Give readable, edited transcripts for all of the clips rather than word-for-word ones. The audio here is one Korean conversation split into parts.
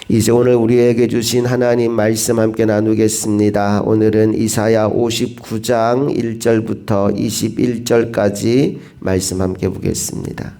이제 오늘 우리에게 주신 하나님 말씀 함께 나누겠습니다. 오늘은 이사야 59장 1절부터 21절까지 말씀 함께 보겠습니다.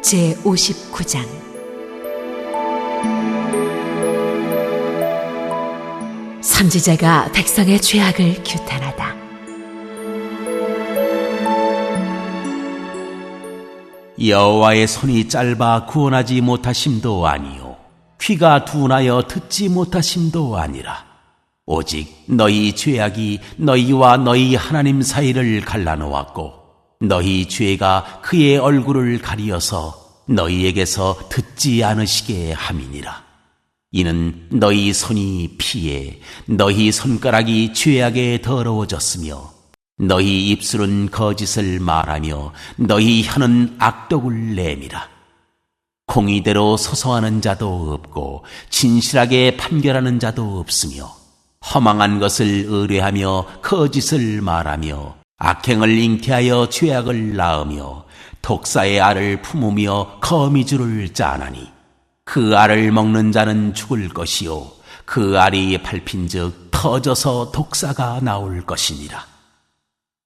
제59장. 선지자가 백성의 죄악을 규탄하다. 여호와의 손이 짧아 구원하지 못하심도 아니요 귀가 둔하여 듣지 못하심도 아니라 오직 너희 죄악이 너희와 너희 하나님 사이를 갈라놓았고 너희 죄가 그의 얼굴을 가리어서 너희에게서 듣지 않으시게 함이니라. 이는 너희 손이 피에 너희 손가락이 죄악에 더러워졌으며 너희 입술은 거짓을 말하며 너희 혀는 악독을 내밀어. 공의대로 소소하는 자도 없고 진실하게 판결하는 자도 없으며 허망한 것을 의뢰하며 거짓을 말하며 악행을 잉태하여 죄악을 낳으며 독사의 알을 품으며 거미줄을 짜나니 그 알을 먹는 자는 죽을 것이요 그 알이 밟힌즉 터져서 독사가 나올 것이니라.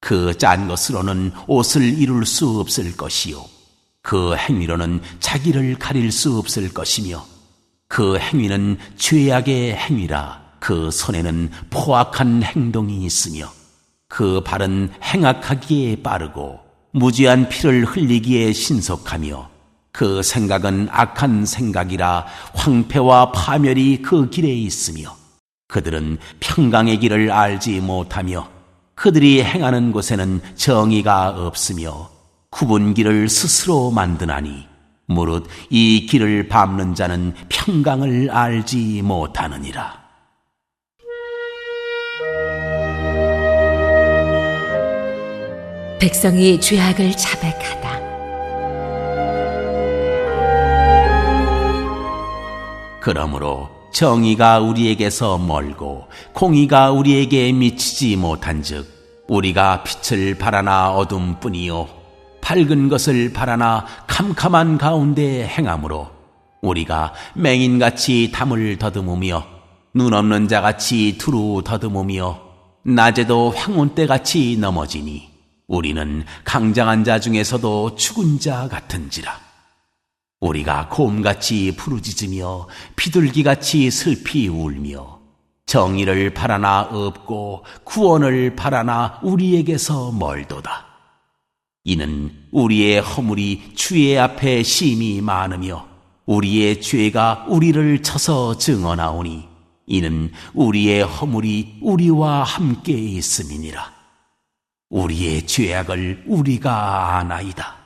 그 짠 것으로는 옷을 이룰 수 없을 것이요 그 행위로는 자기를 가릴 수 없을 것이며 그 행위는 죄악의 행위라. 그 손에는 포악한 행동이 있으며 그 발은 행악하기에 빠르고 무지한 피를 흘리기에 신속하며 그 생각은 악한 생각이라. 황폐와 파멸이 그 길에 있으며 그들은 평강의 길을 알지 못하며 그들이 행하는 곳에는 정의가 없으며 굽은 길을 스스로 만드나니 무릇 이 길을 밟는 자는 평강을 알지 못하느니라. 백성이 죄악을 자백하다. 그러므로 정의가 우리에게서 멀고 공의가 우리에게 미치지 못한즉 우리가 빛을 바라나 어둠뿐이요 밝은 것을 바라나 캄캄한 가운데 행함으로 우리가 맹인같이 담을 더듬으며 눈 없는 자같이 두루 더듬으며 낮에도 황혼때같이 넘어지니 우리는 강장한 자 중에서도 죽은 자 같은지라. 우리가 곰같이 부르짖으며 비둘기같이 슬피 울며 정의를 바라나 없고 구원을 바라나 우리에게서 멀도다. 이는 우리의 허물이 주의 앞에 심히 많으며 우리의 죄가 우리를 쳐서 증언하오니 이는 우리의 허물이 우리와 함께 있음이니라. 우리의 죄악을 우리가 아나이다.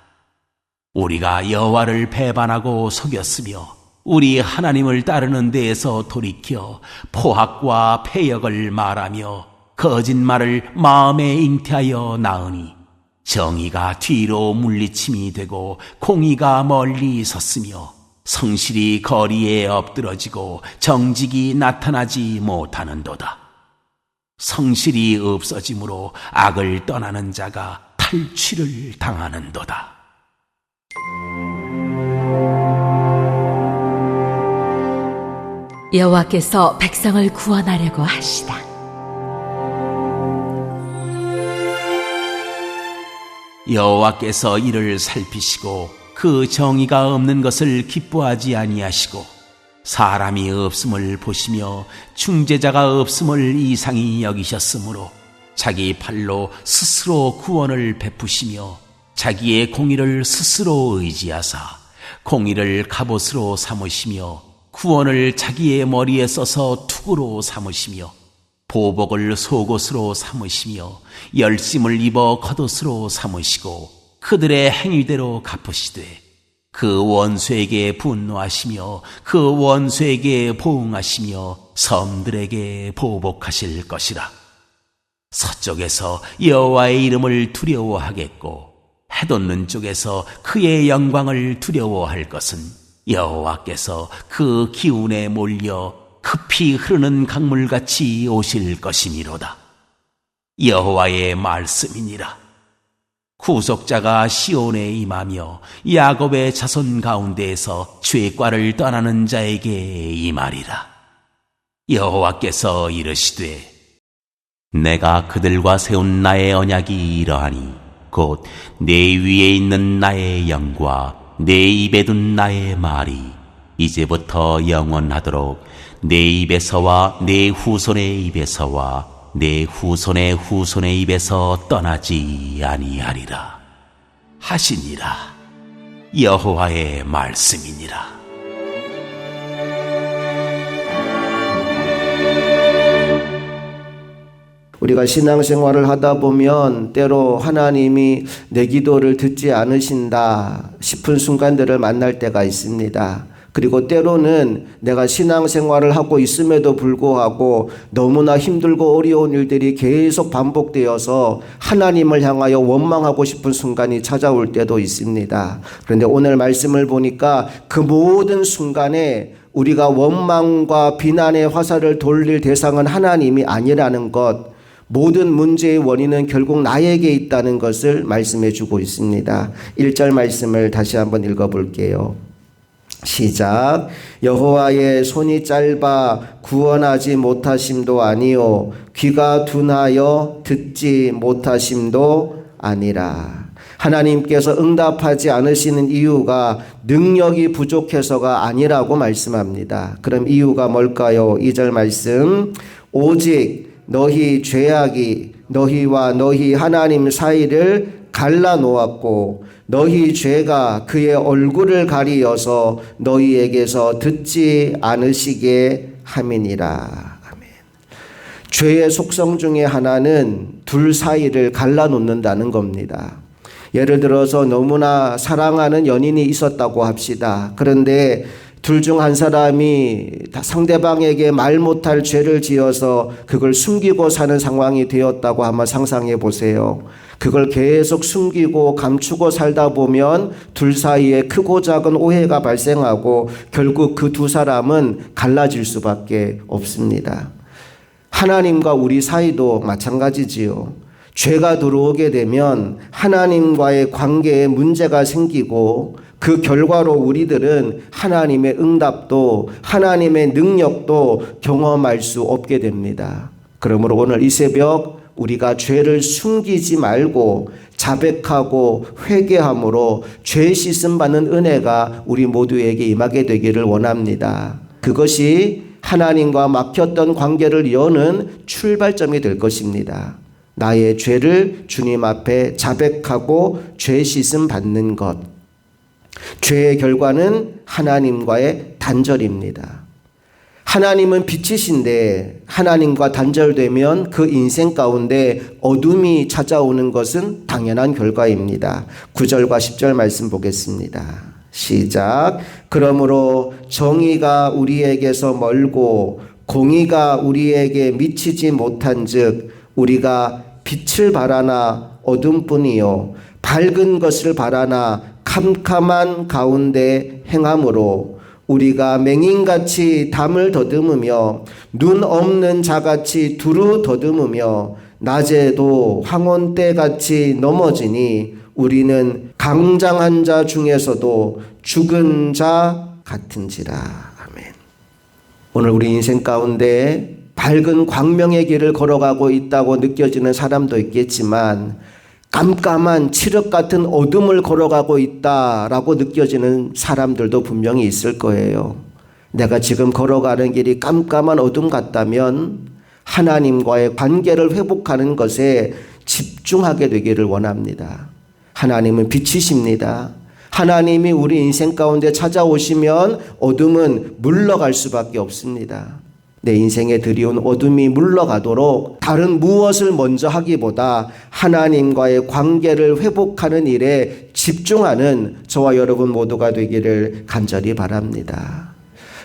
우리가 여호와를 배반하고 속였으며 우리 하나님을 따르는 데에서 돌이켜 포악과 패역을 말하며 거짓말을 마음에 잉태하여 낳으니 정의가 뒤로 물리침이 되고 공의가 멀리 섰으며 성실이 거리에 엎드러지고 정직이 나타나지 못하는도다. 성실이 없어짐으로 악을 떠나는 자가 탈취를 당하는도다. 여호와께서 백성을 구원하려고 하시다. 여호와께서 이를 살피시고 그 정의가 없는 것을 기뻐하지 아니하시고 사람이 없음을 보시며 중재자가 없음을 이상히 여기셨으므로 자기 팔로 스스로 구원을 베푸시며 자기의 공의를 스스로 의지하사 공의를 갑옷으로 삼으시며 구원을 자기의 머리에 써서 투구로 삼으시며 보복을 속옷으로 삼으시며 열심을 입어 겉옷으로 삼으시고 그들의 행위대로 갚으시되 그 원수에게 분노하시며 그 원수에게 보응하시며 섬들에게 보복하실 것이라. 서쪽에서 여호와의 이름을 두려워하겠고 해돋는 쪽에서 그의 영광을 두려워할 것은 여호와께서 그 기운에 몰려 급히 흐르는 강물같이 오실 것이니로다. 여호와의 말씀이니라. 구속자가 시온에 임하며 야곱의 자손 가운데에서 죄과를 떠나는 자에게 임하리라. 여호와께서 이르시되 내가 그들과 세운 나의 언약이 이러하니 곧 내 위에 있는 나의 영과 내 입에 둔 나의 말이 이제부터 영원하도록 내 입에서와 내 후손의 입에서와 내 후손의 후손의 입에서 떠나지 아니하리라 하시니라. 여호와의 말씀이니라. 우리가 신앙생활을 하다 보면 때로 하나님이 내 기도를 듣지 않으신다 싶은 순간들을 만날 때가 있습니다. 그리고 때로는 내가 신앙생활을 하고 있음에도 불구하고 너무나 힘들고 어려운 일들이 계속 반복되어서 하나님을 향하여 원망하고 싶은 순간이 찾아올 때도 있습니다. 그런데 오늘 말씀을 보니까 그 모든 순간에 우리가 원망과 비난의 화살을 돌릴 대상은 하나님이 아니라는 것, 모든 문제의 원인은 결국 나에게 있다는 것을 말씀해 주고 있습니다. 1절 말씀을 다시 한번 읽어볼게요. 시작. 여호와의 손이 짧아 구원하지 못하심도 아니요 귀가 둔하여 듣지 못하심도 아니라. 하나님께서 응답하지 않으시는 이유가 능력이 부족해서가 아니라고 말씀합니다. 그럼 이유가 뭘까요? 2절 말씀. 오직 너희 죄악이 너희와 너희 하나님 사이를 갈라놓았고 너희 죄가 그의 얼굴을 가리어서 너희에게서 듣지 않으시게 함이니라. 아멘. 죄의 속성 중에 하나는 둘 사이를 갈라놓는다는 겁니다. 예를 들어서 너무나 사랑하는 연인이 있었다고 합시다. 그런데 둘 중 한 사람이 상대방에게 말 못할 죄를 지어서 그걸 숨기고 사는 상황이 되었다고 한번 상상해 보세요. 그걸 계속 숨기고 감추고 살다 보면 둘 사이에 크고 작은 오해가 발생하고 결국 그 두 사람은 갈라질 수밖에 없습니다. 하나님과 우리 사이도 마찬가지지요. 죄가 들어오게 되면 하나님과의 관계에 문제가 생기고 그 결과로 우리들은 하나님의 응답도 하나님의 능력도 경험할 수 없게 됩니다. 그러므로 오늘 이 새벽 우리가 죄를 숨기지 말고 자백하고 회개함으로 죄 씻음 받는 은혜가 우리 모두에게 임하게 되기를 원합니다. 그것이 하나님과 막혔던 관계를 여는 출발점이 될 것입니다. 나의 죄를 주님 앞에 자백하고 죄 씻음 받는 것. 죄의 결과는 하나님과의 단절입니다. 하나님은 빛이신데 하나님과 단절되면 그 인생 가운데 어둠이 찾아오는 것은 당연한 결과입니다. 9절과 10절 말씀 보겠습니다. 시작. 그러므로 정의가 우리에게서 멀고 공의가 우리에게 미치지 못한즉 우리가 빛을 바라나 어둠뿐이요 밝은 것을 바라나 캄캄한 가운데 행함으로 우리가 맹인같이 담을 더듬으며 눈 없는 자같이 두루 더듬으며 낮에도 황혼때같이 넘어지니 우리는 강장한 자 중에서도 죽은 자 같은지라. 아멘. 오늘 우리 인생 가운데 밝은 광명의 길을 걸어가고 있다고 느껴지는 사람도 있겠지만 깜깜한 칠흑 같은 어둠을 걸어가고 있다라고 느껴지는 사람들도 분명히 있을 거예요. 내가 지금 걸어가는 길이 깜깜한 어둠 같다면 하나님과의 관계를 회복하는 것에 집중하게 되기를 원합니다. 하나님은 빛이십니다. 하나님이 우리 인생 가운데 찾아오시면 어둠은 물러갈 수밖에 없습니다. 내 인생에 들이온 어둠이 물러가도록 다른 무엇을 먼저 하기보다 하나님과의 관계를 회복하는 일에 집중하는 저와 여러분 모두가 되기를 간절히 바랍니다.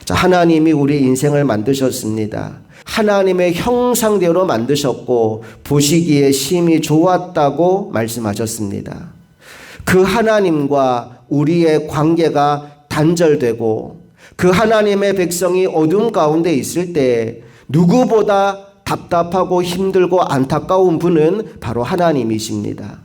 자, 하나님이 우리 인생을 만드셨습니다. 하나님의 형상대로 만드셨고 보시기에 심히 좋았다고 말씀하셨습니다. 그 하나님과 우리의 관계가 단절되고 그 하나님의 백성이 어둠 가운데 있을 때 누구보다 답답하고 힘들고 안타까운 분은 바로 하나님이십니다.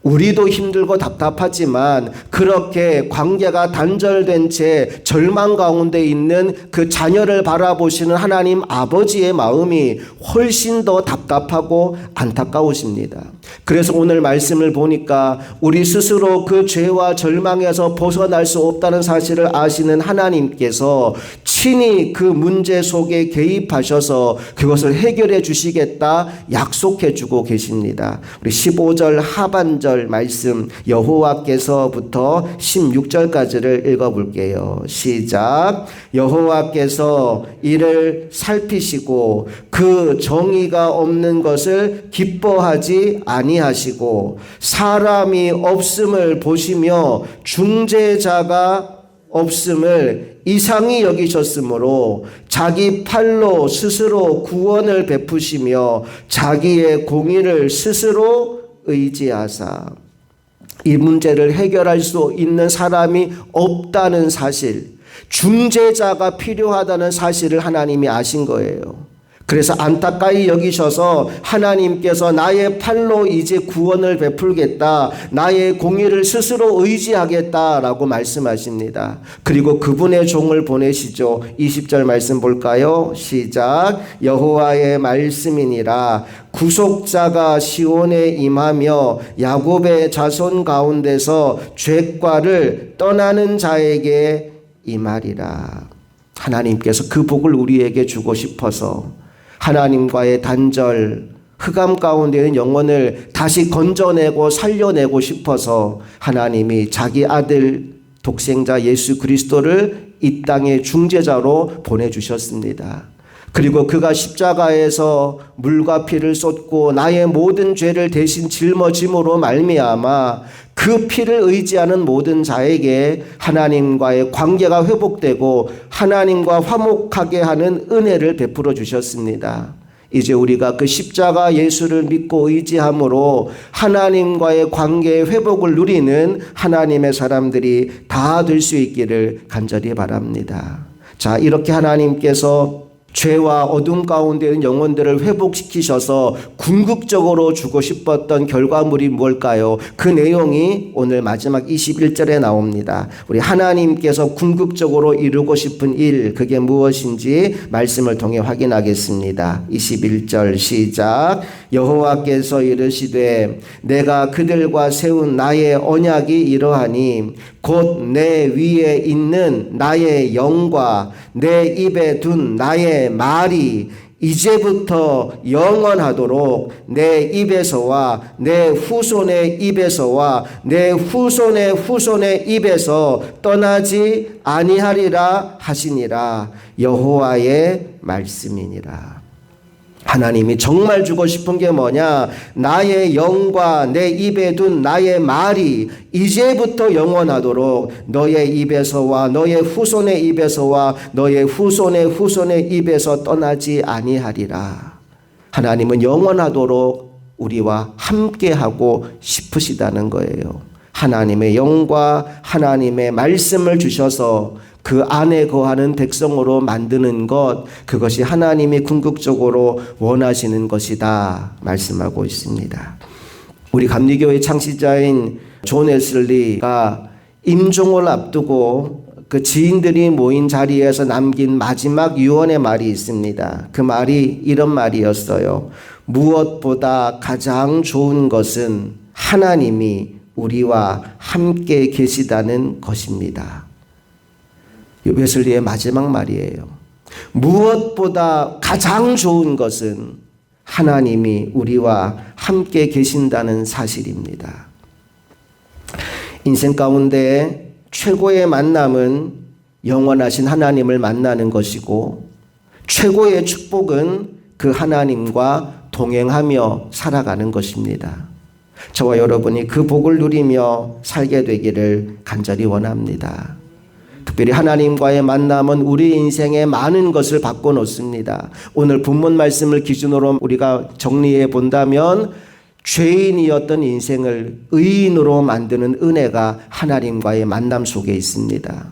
우리도 힘들고 답답하지만 그렇게 관계가 단절된 채 절망 가운데 있는 그 자녀를 바라보시는 하나님 아버지의 마음이 훨씬 더 답답하고 안타까우십니다. 그래서 오늘 말씀을 보니까 우리 스스로 그 죄와 절망에서 벗어날 수 없다는 사실을 아시는 하나님께서 친히 그 문제 속에 개입하셔서 그것을 해결해 주시겠다 약속해 주고 계십니다. 우리 15절 하반절 말씀 여호와께서부터 16절까지를 읽어볼게요. 시작. 여호와께서 이를 살피시고 그 정의가 없는 것을 기뻐하지 아니하시고 사람이 없음을 보시며 중재자가 없음을 이상히 여기셨으므로 자기 팔로 스스로 구원을 베푸시며 자기의 공의를 스스로 의지하사 이 문제를 해결할 수 있는 사람이 없다는 사실, 중재자가 필요하다는 사실을 하나님이 아신 거예요. 그래서 안타까이 여기셔서 하나님께서 나의 팔로 이제 구원을 베풀겠다, 나의 공의를 스스로 의지하겠다라고 말씀하십니다. 그리고 그분의 종을 보내시죠. 20절 말씀 볼까요? 시작. 여호와의 말씀이니라. 구속자가 시온에 임하며 야곱의 자손 가운데서 죄과를 떠나는 자에게 임하리라. 하나님께서 그 복을 우리에게 주고 싶어서 하나님과의 단절, 흑암 가운데 있는 영혼을 다시 건져내고 살려내고 싶어서 하나님이 자기 아들 독생자 예수 그리스도를 이 땅의 중재자로 보내주셨습니다. 그리고 그가 십자가에서 물과 피를 쏟고 나의 모든 죄를 대신 짊어짐으로 말미암아 그 피를 의지하는 모든 자에게 하나님과의 관계가 회복되고 하나님과 화목하게 하는 은혜를 베풀어 주셨습니다. 이제 우리가 그 십자가 예수를 믿고 의지함으로 하나님과의 관계의 회복을 누리는 하나님의 사람들이 다 될 수 있기를 간절히 바랍니다. 자, 이렇게 하나님께서 죄와 어둠 가운데 있는 영혼들을 회복시키셔서 궁극적으로 주고 싶었던 결과물이 뭘까요? 그 내용이 오늘 마지막 21절에 나옵니다. 우리 하나님께서 궁극적으로 이루고 싶은 일, 그게 무엇인지 말씀을 통해 확인하겠습니다. 21절 시작. 여호와께서 이르시되 내가 그들과 세운 나의 언약이 이러하니 곧 내 위에 있는 나의 영과 내 입에 둔 나의 말이 이제부터 영원하도록 내 입에서와 내 후손의 입에서와 내 후손의 후손의 입에서 떠나지 아니하리라 하시니라. 여호와의 말씀이니라. 하나님이 정말 주고 싶은 게 뭐냐? 나의 영과 내 입에 둔 나의 말이 이제부터 영원하도록 너의 입에서와 너의 후손의 입에서와 너의 후손의 후손의 입에서 떠나지 아니하리라. 하나님은 영원하도록 우리와 함께하고 싶으시다는 거예요. 하나님의 영과 하나님의 말씀을 주셔서 그 안에 거하는 백성으로 만드는 것, 그것이 하나님이 궁극적으로 원하시는 것이다 말씀하고 있습니다. 우리 감리교의 창시자인 존 웨슬리가 임종을 앞두고 그 지인들이 모인 자리에서 남긴 마지막 유언의 말이 있습니다. 그 말이 이런 말이었어요. 무엇보다 가장 좋은 것은 하나님이 우리와 함께 계시다는 것입니다. 웨슬리의 마지막 말이에요. 무엇보다 가장 좋은 것은 하나님이 우리와 함께 계신다는 사실입니다. 인생 가운데 최고의 만남은 영원하신 하나님을 만나는 것이고 최고의 축복은 그 하나님과 동행하며 살아가는 것입니다. 저와 여러분이 그 복을 누리며 살게 되기를 간절히 원합니다. 특별히 하나님과의 만남은 우리 인생에 많은 것을 바꿔놓습니다. 오늘 본문 말씀을 기준으로 우리가 정리해 본다면 죄인이었던 인생을 의인으로 만드는 은혜가 하나님과의 만남 속에 있습니다.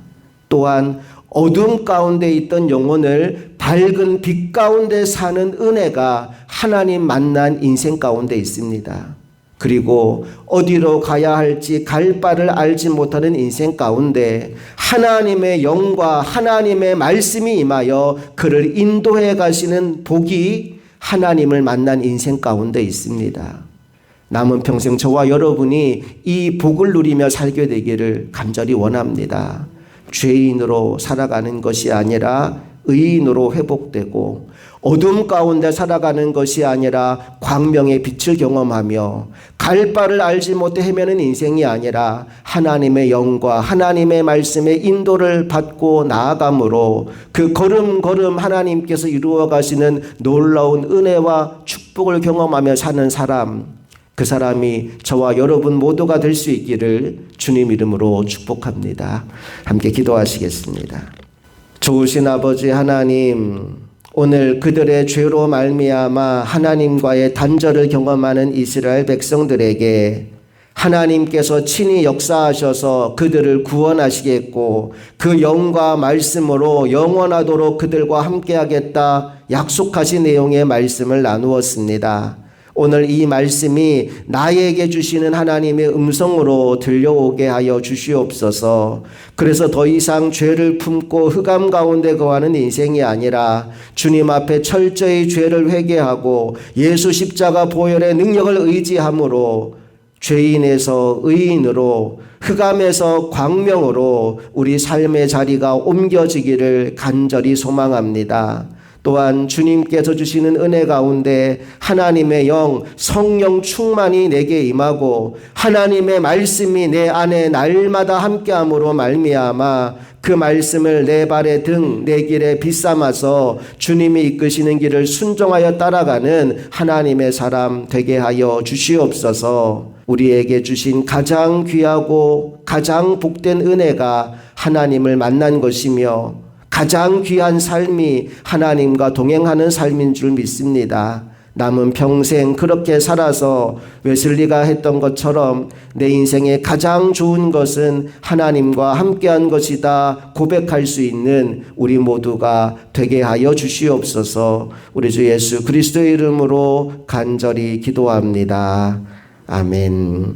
또한 어둠 가운데 있던 영혼을 밝은 빛 가운데 사는 은혜가 하나님 만난 인생 가운데 있습니다. 그리고 어디로 가야 할지 갈 바를 알지 못하는 인생 가운데 하나님의 영과 하나님의 말씀이 임하여 그를 인도해 가시는 복이 하나님을 만난 인생 가운데 있습니다. 남은 평생 저와 여러분이 이 복을 누리며 살게 되기를 간절히 원합니다. 죄인으로 살아가는 것이 아니라 의인으로 회복되고 어둠 가운데 살아가는 것이 아니라 광명의 빛을 경험하며 갈 바를 알지 못해 헤매는 인생이 아니라 하나님의 영과 하나님의 말씀의 인도를 받고 나아감으로 그 걸음걸음 하나님께서 이루어 가시는 놀라운 은혜와 축복을 경험하며 사는 사람, 그 사람이 저와 여러분 모두가 될 수 있기를 주님 이름으로 축복합니다. 함께 기도하시겠습니다. 좋으신 아버지 하나님, 오늘 그들의 죄로 말미암아 하나님과의 단절을 경험하는 이스라엘 백성들에게 하나님께서 친히 역사하셔서 그들을 구원하시겠고 그 영과 말씀으로 영원하도록 그들과 함께하겠다 약속하신 내용의 말씀을 나누었습니다. 오늘 이 말씀이 나에게 주시는 하나님의 음성으로 들려오게 하여 주시옵소서. 그래서 더 이상 죄를 품고 흑암 가운데 거하는 인생이 아니라 주님 앞에 철저히 죄를 회개하고 예수 십자가 보혈의 능력을 의지함으로 죄인에서 의인으로 흑암에서 광명으로 우리 삶의 자리가 옮겨지기를 간절히 소망합니다. 또한 주님께서 주시는 은혜 가운데 하나님의 영, 성령 충만이 내게 임하고 하나님의 말씀이 내 안에 날마다 함께함으로 말미암아 그 말씀을 내 발의 등, 내 길에 빛삼아서 주님이 이끄시는 길을 순종하여 따라가는 하나님의 사람 되게 하여 주시옵소서. 우리에게 주신 가장 귀하고 가장 복된 은혜가 하나님을 만난 것이며 가장 귀한 삶이 하나님과 동행하는 삶인 줄 믿습니다. 남은 평생 그렇게 살아서 웨슬리가 했던 것처럼 내 인생의 가장 좋은 것은 하나님과 함께한 것이다 고백할 수 있는 우리 모두가 되게 하여 주시옵소서. 우리 주 예수 그리스도의 이름으로 간절히 기도합니다. 아멘.